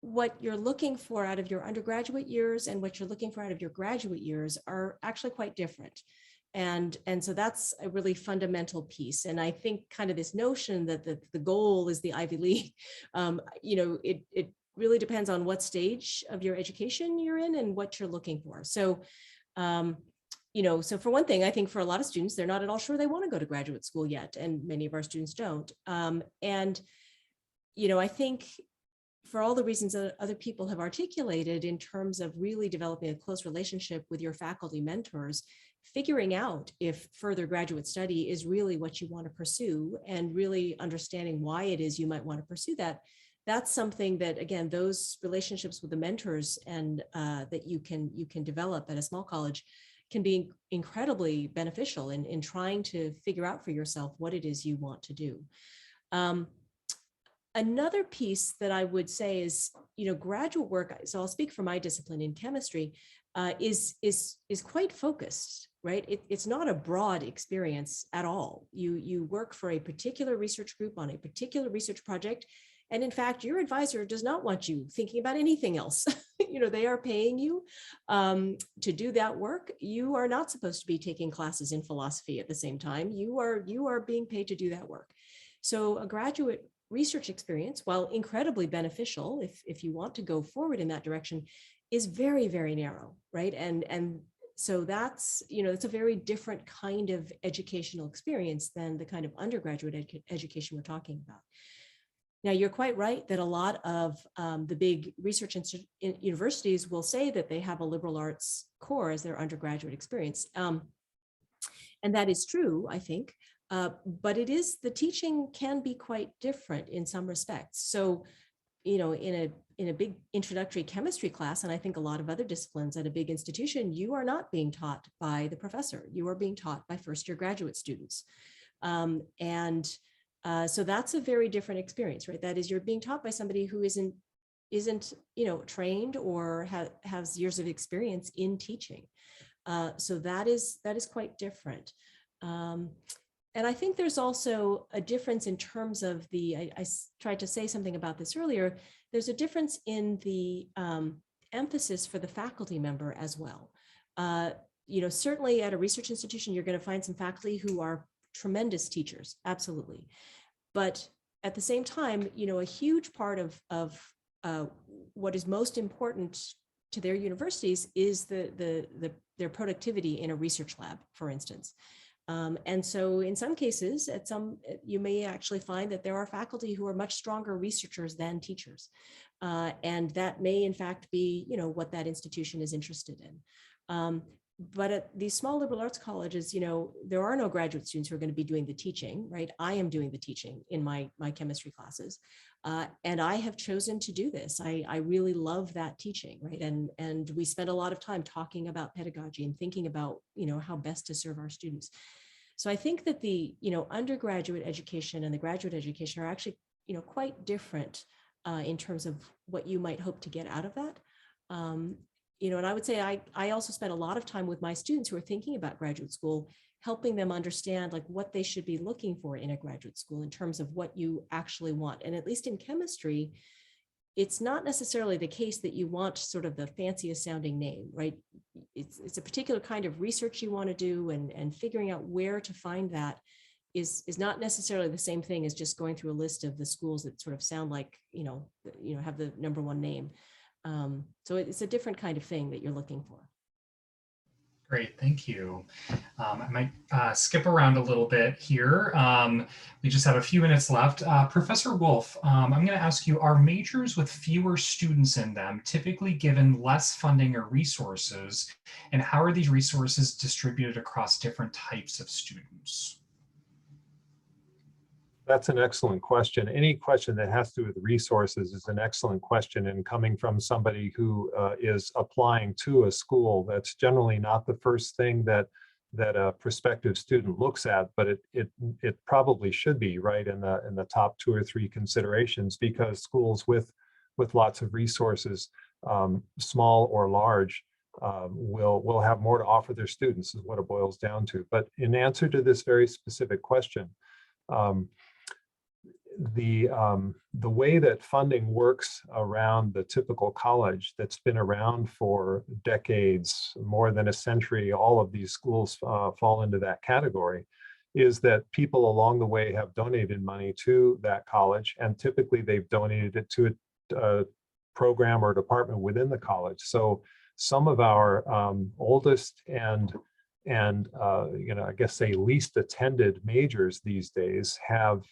what you're looking for out of your undergraduate years and what you're looking for out of your graduate years are actually quite different. And so that's a really fundamental piece. And I think kind of this notion that the goal is the Ivy League, it really depends on what stage of your education you're in and what you're looking for. So, so for one thing, I think for a lot of students, they're not at all sure they want to go to graduate school yet. And many of our students don't. I think for all the reasons that other people have articulated in terms of really developing a close relationship with your faculty mentors, figuring out if further graduate study is really what you want to pursue and really understanding why it is you might want to pursue that, that's something that, again, those relationships with the mentors and that you can develop at a small college can be incredibly beneficial in trying to figure out for yourself what it is you want to do. Another piece that I would say is, graduate work, so I'll speak for my discipline in chemistry, is quite focused, right? It's not a broad experience at all. You work for a particular research group on a particular research project. And in fact, your advisor does not want you thinking about anything else. They are paying you to do that work. You are not supposed to be taking classes in philosophy at the same time. You are being paid to do that work. So a graduate research experience, while incredibly beneficial if you want to go forward in that direction, is very, very narrow, right? And so that's, it's a very different kind of educational experience than the kind of undergraduate education we're talking about. Now, you're quite right that a lot of the big research universities will say that they have a liberal arts core as their undergraduate experience. And that is true, I think. But the teaching can be quite different in some respects. So, in a big introductory chemistry class, and I think a lot of other disciplines at a big institution, you are not being taught by the professor. You are being taught by first-year graduate students. So that's a very different experience, right? That is, you're being taught by somebody who isn't trained or has years of experience in teaching. So that is quite different. And I think there's also a difference in terms of I tried to say something about this earlier, there's a difference in the emphasis for the faculty member as well. Certainly at a research institution, you're going to find some faculty who are tremendous teachers, absolutely. But at the same time, a huge part of what is most important to their universities is their productivity in a research lab, for instance. And so in some cases, you may actually find that there are faculty who are much stronger researchers than teachers. And that may in fact be, what that institution is interested in. But at these small liberal arts colleges, there are no graduate students who are going to be doing the teaching, right? I am doing the teaching in my chemistry classes. And I have chosen to do this. I really love that teaching, right? And we spend a lot of time talking about pedagogy and thinking about, how best to serve our students. So I think that the, undergraduate education and the graduate education are actually, quite different in terms of what you might hope to get out of that. And I would say I also spent a lot of time with my students who are thinking about graduate school, helping them understand like what they should be looking for in a graduate school in terms of what you actually want. And at least in chemistry, it's not necessarily the case that you want sort of the fanciest sounding name, right? It's a particular kind of research you want to do, and figuring out where to find that is not necessarily the same thing as just going through a list of the schools that sort of sound like, have the number one name. So it's a different kind of thing that you're looking for. Great, thank you. I might skip around a little bit here. We just have a few minutes left. Professor Wolf, I'm going to ask you, are majors with fewer students in them typically given less funding or resources? And how are these resources distributed across different types of students? That's an excellent question. Any question that has to do with resources is an excellent question, and coming from somebody who is applying to a school, that's generally not the first thing that that a prospective student looks at, but it probably should be right in the top 2 or 3 considerations, because schools with lots of resources, small or large, will have more to offer their students, is what it boils down to. But in answer to this very specific question, the way that funding works around the typical college that's been around for decades, more than a century, all of these schools fall into that category, is that people along the way have donated money to that college, and typically they've donated it to a program or department within the college. So some of our oldest and I guess say least attended majors these days have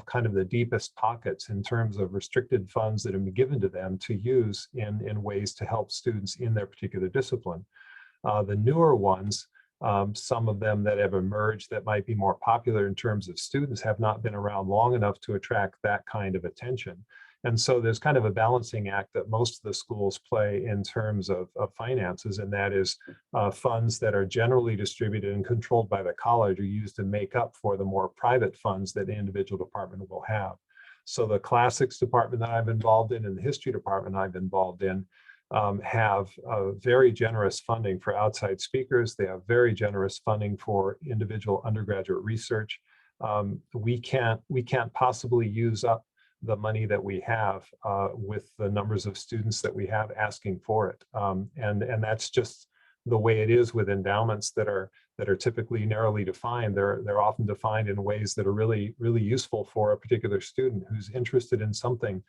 kind of the deepest pockets in terms of restricted funds that have been given to them to use in ways to help students in their particular discipline. The newer ones, some of them that have emerged that might be more popular in terms of students, have not been around long enough to attract that kind of attention. And so there's kind of a balancing act that most of the schools play in terms of finances, and that is funds that are generally distributed and controlled by the college are used to make up for the more private funds that the individual department will have. So the classics department that I'm involved in and the history department I'm involved in have very generous funding for outside speakers. They have very generous funding for individual undergraduate research. We can't possibly use up the money that we have with the numbers of students that we have asking for it. And that's just the way it is with endowments that are typically narrowly defined. They're often defined in ways that are really useful for a particular student who's interested in something.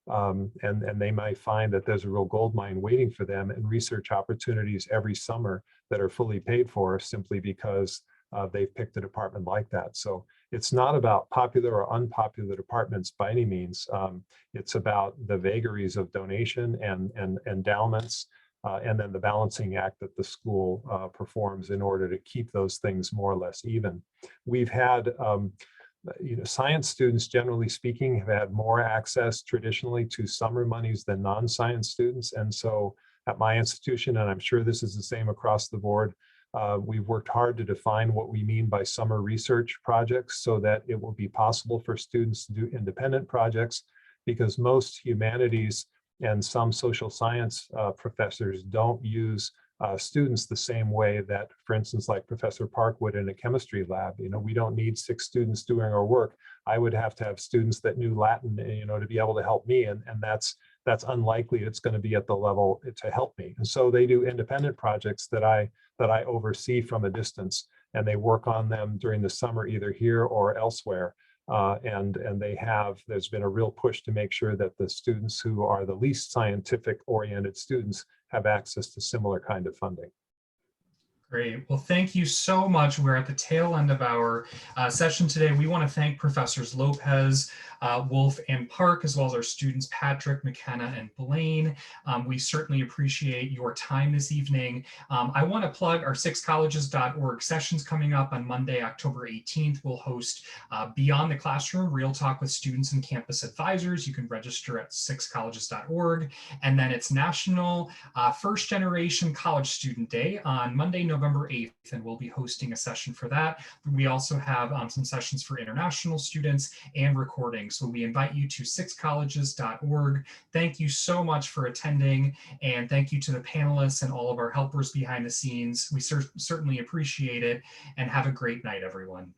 And they might find that there's a real gold mine waiting for them and research opportunities every summer that are fully paid for simply because they've picked a department like that. So it's not about popular or unpopular departments by any means. It's about the vagaries of donation and endowments, and then the balancing act that the school performs in order to keep those things more or less even. We've had, science students, generally speaking, have had more access traditionally to summer monies than non-science students. And so at my institution, and I'm sure this is the same across the board, we've worked hard to define what we mean by summer research projects so that it will be possible for students to do independent projects, because most humanities and some social science professors don't use students the same way that, for instance, like Professor Park would in a chemistry lab. We don't need 6 students doing our work. I would have to have students that knew Latin, to be able to help me, and that's unlikely it's going to be at the level to help me. And so they do independent projects that I oversee from a distance, and they work on them during the summer either here or elsewhere. And there's been a real push to make sure that the students who are the least scientific oriented students have access to similar kind of funding. Great. Well, thank you so much. We're at the tail end of our session today. We want to thank Professors Lopez, Wolf, and Park, as well as our students, Patrick, McKenna, and Blaine. We certainly appreciate your time this evening. I want to plug our 6colleges.org sessions coming up on Monday, October 18th. We'll host Beyond the Classroom, Real Talk with Students and Campus Advisors. You can register at 6colleges.org. And then it's National First Generation College Student Day on Monday, November 8th, and we'll be hosting a session for that. We also have some sessions for international students and recordings. So we invite you to 6colleges.org. Thank you so much for attending, and thank you to the panelists and all of our helpers behind the scenes. We certainly appreciate it, and have a great night, everyone.